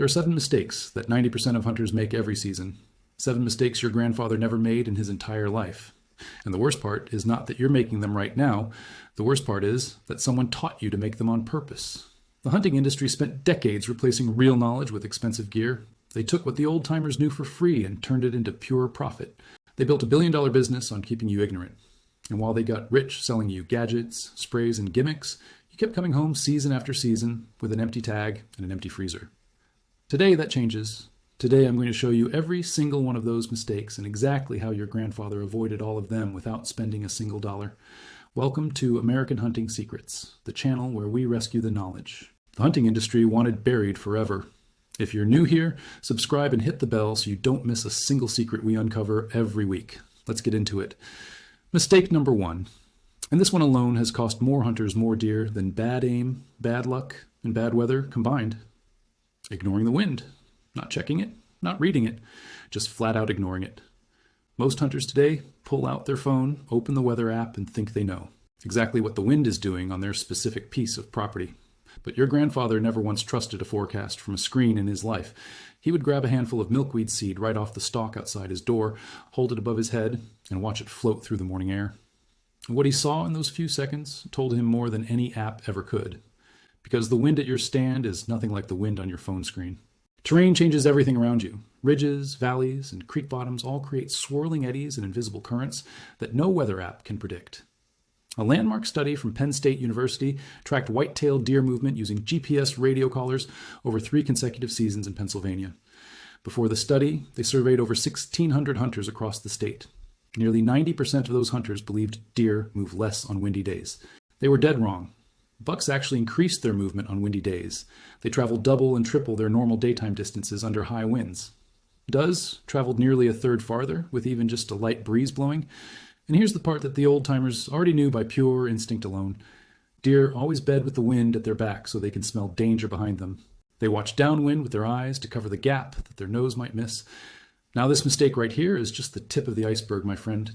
There are 7 mistakes that 90% of hunters make every season. 7 mistakes your grandfather never made in his entire life. And the worst part is not that you're making them right now. The worst part is that someone taught you to make them on purpose. The hunting industry spent decades replacing real knowledge with expensive gear. They took what the old-timers knew for free and turned it into pure profit. They built a billion-dollar business on keeping you ignorant. And while they got rich selling you gadgets, sprays, and gimmicks, you kept coming home season after season with an empty tag and an empty freezer. Today that changes. Today I'm going to show you every single one of those mistakes and exactly how your grandfather avoided all of them without spending a single dollar. Welcome to American Hunting Secrets, the channel where we rescue the knowledge the hunting industry wanted buried forever. If you're new here, subscribe and hit the bell so you don't miss a single secret we uncover every week. Let's get into it. Mistake number 1. And this one alone has cost more hunters more dear than bad aim, bad luck, and bad weather combined. Ignoring the wind. Not checking it, not reading it, just flat out ignoring it. Most hunters today pull out their phone, open the weather app, and think they know exactly what the wind is doing on their specific piece of property. But your grandfather never once trusted a forecast from a screen in his life. He would grab a handful of milkweed seed right off the stalk outside his door, hold it above his head, and watch it float through the morning air. What he saw in those few seconds told him more than any app ever could. Because the wind at your stand is nothing like the wind on your phone screen. Terrain changes everything around you. Ridges, valleys, and creek bottoms all create swirling eddies and invisible currents that no weather app can predict. A landmark study from Penn State University tracked white-tailed deer movement using GPS radio collars over 3 consecutive seasons in Pennsylvania. Before the study, they surveyed over 1,600 hunters across the state. Nearly 90% of those hunters believed deer move less on windy days. They were dead wrong. Bucks actually increased their movement on windy days. They traveled double and triple their normal daytime distances under high winds. Does traveled nearly a third farther with even just a light breeze blowing. And here's the part that the old-timers already knew by pure instinct alone. Deer always bed with the wind at their back so they can smell danger behind them. They watch downwind with their eyes to cover the gap that their nose might miss. Now this mistake right here is just the tip of the iceberg, my friend.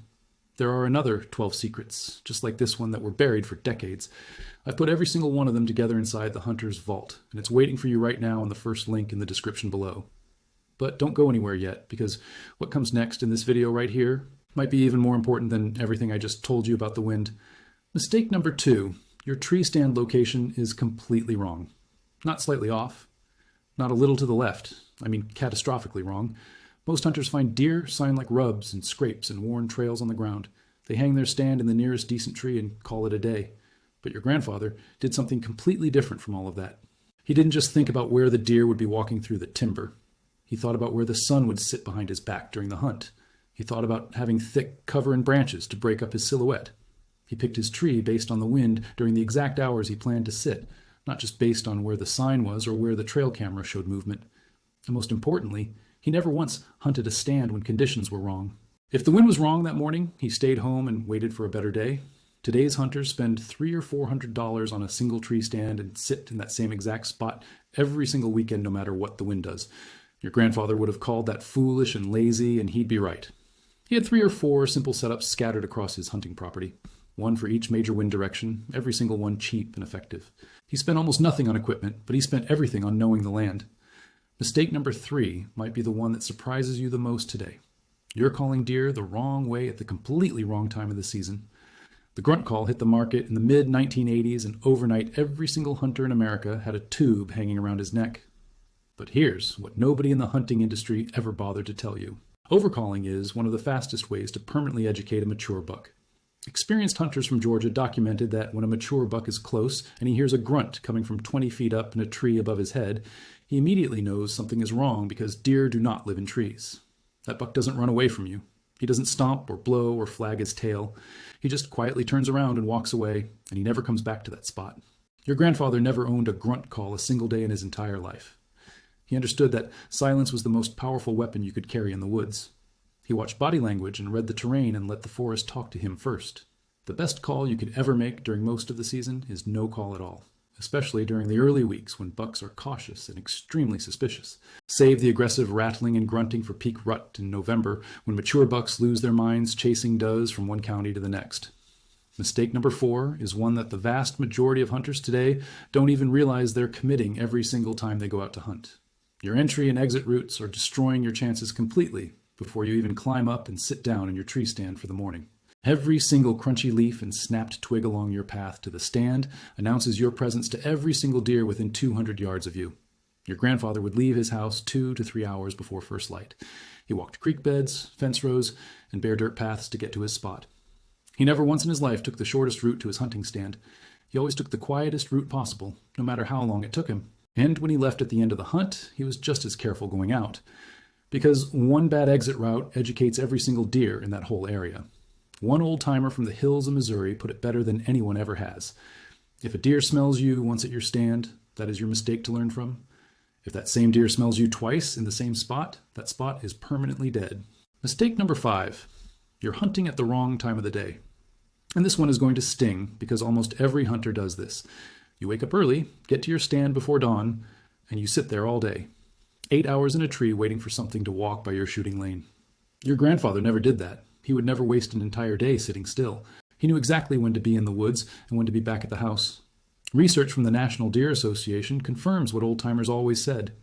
There are another 12 secrets, just like this one, that were buried for decades. I've put every single one of them together inside the Hunter's Vault, and it's waiting for you right now on the first link in the description below. But don't go anywhere yet, because what comes next in this video right here might be even more important than everything I just told you about the wind. Mistake number 2, your tree stand location is completely wrong. Not slightly off, not a little to the left, I mean catastrophically wrong. Most hunters find deer sign like rubs and scrapes and worn trails on the ground. They hang their stand in the nearest decent tree and call it a day. But your grandfather did something completely different from all of that. He didn't just think about where the deer would be walking through the timber. He thought about where the sun would sit behind his back during the hunt. He thought about having thick cover and branches to break up his silhouette. He picked his tree based on the wind during the exact hours he planned to sit, not just based on where the sign was or where the trail camera showed movement. And most importantly, he never once hunted a stand when conditions were wrong. If the wind was wrong that morning, he stayed home and waited for a better day. Today's hunters spend $300 or $400 on a single tree stand and sit in that same exact spot every single weekend, no matter what the wind does. Your grandfather would have called that foolish and lazy, and he'd be right. He had 3 or 4 simple setups scattered across his hunting property. One for each major wind direction, every single one cheap and effective. He spent almost nothing on equipment, but he spent everything on knowing the land. Mistake number 3 might be the one that surprises you the most today. You're calling deer the wrong way at the completely wrong time of the season. The grunt call hit the market in the mid-1980s, and overnight every single hunter in America had a tube hanging around his neck. But here's what nobody in the hunting industry ever bothered to tell you. Overcalling is one of the fastest ways to permanently educate a mature buck. Experienced hunters from Georgia documented that when a mature buck is close and he hears a grunt coming from 20 feet up in a tree above his head, he immediately knows something is wrong because deer do not live in trees. That buck doesn't run away from you. He doesn't stomp or blow or flag his tail. He just quietly turns around and walks away, and he never comes back to that spot. Your grandfather never owned a grunt call a single day in his entire life. He understood that silence was the most powerful weapon you could carry in the woods. He watched body language and read the terrain and let the forest talk to him first. The best call you could ever make during most of the season is no call at all, especially during the early weeks when bucks are cautious and extremely suspicious. Save the aggressive rattling and grunting for peak rut in November when mature bucks lose their minds chasing does from one county to the next. Mistake number 4 is one that the vast majority of hunters today don't even realize they're committing every single time they go out to hunt. Your entry and exit routes are destroying your chances completely before you even climb up and sit down in your tree stand for the morning. Every single crunchy leaf and snapped twig along your path to the stand announces your presence to every single deer within 200 yards of you. Your grandfather would leave his house 2 to 3 hours before first light. He walked creek beds, fence rows, and bare dirt paths to get to his spot. He never once in his life took the shortest route to his hunting stand. He always took the quietest route possible, no matter how long it took him. And when he left at the end of the hunt, he was just as careful going out. Because one bad exit route educates every single deer in that whole area. One old-timer from the hills of Missouri put it better than anyone ever has. If a deer smells you once at your stand, that is your mistake to learn from. If that same deer smells you twice in the same spot, that spot is permanently dead. Mistake number 5. You're hunting at the wrong time of the day. And this one is going to sting because almost every hunter does this. You wake up early, get to your stand before dawn, and you sit there all day. 8 hours in a tree waiting for something to walk by your shooting lane. Your grandfather never did that. He would never waste an entire day sitting still. He knew exactly when to be in the woods and when to be back at the house. Research from the National Deer Association confirms what old-timers always said.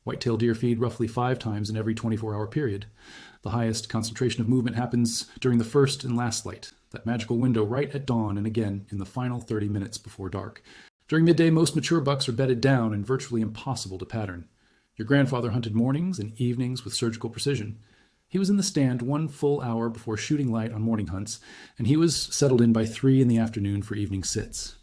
White-tailed deer feed roughly 5 times in every 24-hour period. The highest concentration of movement happens during the first and last light, that magical window right at dawn and again in the final 30 minutes before dark. During midday, most mature bucks are bedded down and virtually impossible to pattern. Your grandfather hunted mornings and evenings with surgical precision. He was in the stand 1 full hour before shooting light on morning hunts, and he was settled in by 3 in the afternoon for evening sits.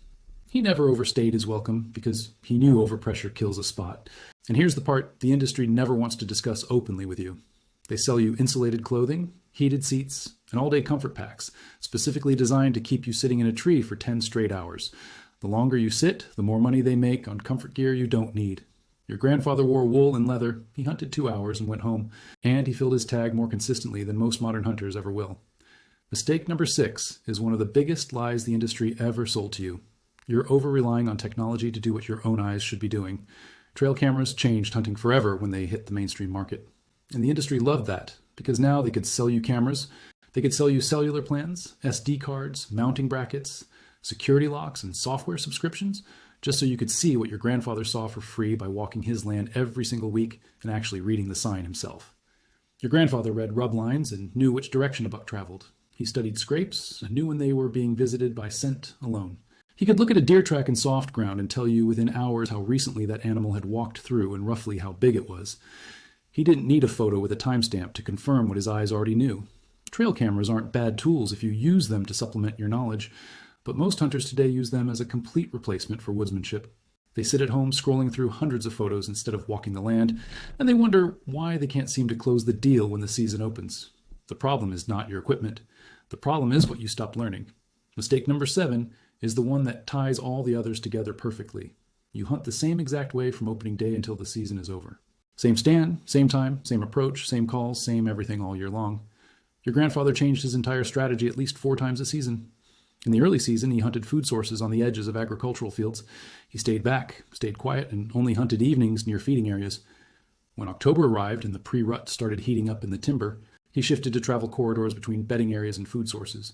He never overstayed his welcome because he knew overpressure kills a spot. And here's the part the industry never wants to discuss openly with you. They sell you insulated clothing, heated seats, and all-day comfort packs, specifically designed to keep you sitting in a tree for 10 straight hours. The longer you sit, the more money they make on comfort gear you don't need. Your grandfather wore wool and leather, he hunted 2 hours and went home, and he filled his tag more consistently than most modern hunters ever will. Mistake number 6 is one of the biggest lies the industry ever sold to you. You're over-relying on technology to do what your own eyes should be doing. Trail cameras changed hunting forever when they hit the mainstream market. And the industry loved that, because now they could sell you cameras, they could sell you cellular plans, SD cards, mounting brackets, security locks, and software subscriptions, just so you could see what your grandfather saw for free by walking his land every single week and actually reading the sign himself. Your grandfather read rub lines and knew which direction a buck traveled. He studied scrapes and knew when they were being visited by scent alone. He could look at a deer track in soft ground and tell you within hours how recently that animal had walked through and roughly how big it was. He didn't need a photo with a timestamp to confirm what his eyes already knew. Trail cameras aren't bad tools if you use them to supplement your knowledge, but most hunters today use them as a complete replacement for woodsmanship. They sit at home scrolling through hundreds of photos instead of walking the land, and they wonder why they can't seem to close the deal when the season opens. The problem is not your equipment. The problem is what you stopped learning. Mistake number 7 is the one that ties all the others together perfectly. You hunt the same exact way from opening day until the season is over. Same stand, same time, same approach, same calls, same everything all year long. Your grandfather changed his entire strategy at least 4 times a season. In the early season, he hunted food sources on the edges of agricultural fields. He stayed back, stayed quiet, and only hunted evenings near feeding areas. When October arrived and the pre-rut started heating up in the timber, he shifted to travel corridors between bedding areas and food sources.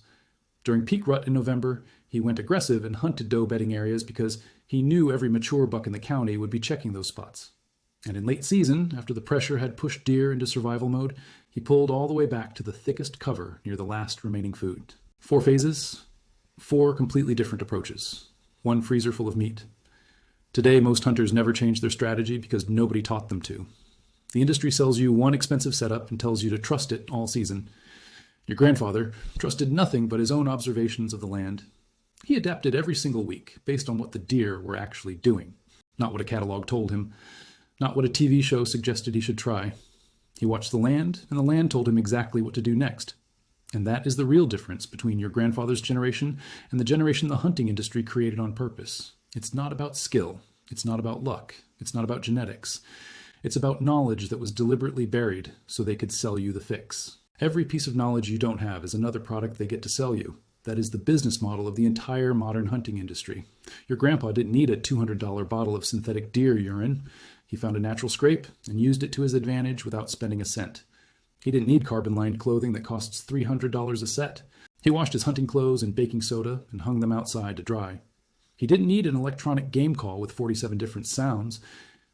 During peak rut in November, he went aggressive and hunted doe bedding areas because he knew every mature buck in the county would be checking those spots. And in late season, after the pressure had pushed deer into survival mode, he pulled all the way back to the thickest cover near the last remaining food. 4 phases, 4 completely different approaches. 1 freezer full of meat. Today, most hunters never change their strategy because nobody taught them to. The industry sells you 1 expensive setup and tells you to trust it all season. Your grandfather trusted nothing but his own observations of the land. He adapted every single week based on what the deer were actually doing, not what a catalog told him, not what a TV show suggested he should try. He watched the land, and the land told him exactly what to do next. And that is the real difference between your grandfather's generation and the generation the hunting industry created on purpose. It's not about skill. It's not about luck. It's not about genetics. It's about knowledge that was deliberately buried so they could sell you the fix. Every piece of knowledge you don't have is another product they get to sell you. That is the business model of the entire modern hunting industry. Your grandpa didn't need a $200 bottle of synthetic deer urine. He found a natural scrape and used it to his advantage without spending a cent. He didn't need carbon-lined clothing that costs $300 a set. He washed his hunting clothes in baking soda and hung them outside to dry. He didn't need an electronic game call with 47 different sounds.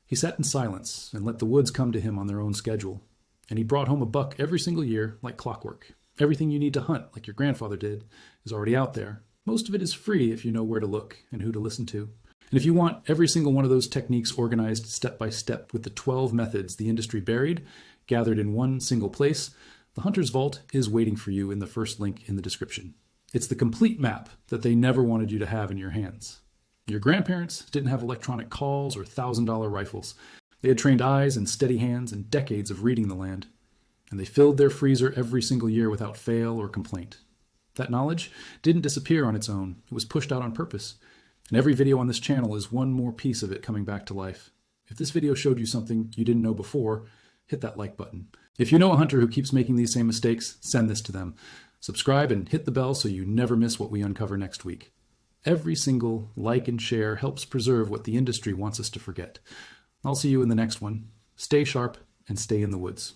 He sat in silence and let the woods come to him on their own schedule. And he brought home a buck every single year like clockwork. Everything you need to hunt, like your grandfather did, is already out there. Most of it is free if you know where to look and who to listen to. And if you want every single one of those techniques organized step by step with the 12 methods the industry buried, gathered in one single place, the Hunter's Vault is waiting for you in the first link in the description. It's the complete map that they never wanted you to have in your hands. Your grandparents didn't have electronic calls or $1,000 rifles. They had trained eyes and steady hands and decades of reading the land. And they filled their freezer every single year without fail or complaint. That knowledge didn't disappear on its own. It was pushed out on purpose. And every video on this channel is one more piece of it coming back to life. If this video showed you something you didn't know before, hit that like button. If you know a hunter who keeps making these same mistakes, send this to them. Subscribe and hit the bell so you never miss what we uncover next week. Every single like and share helps preserve what the industry wants us to forget. I'll see you in the next one. Stay sharp and stay in the woods.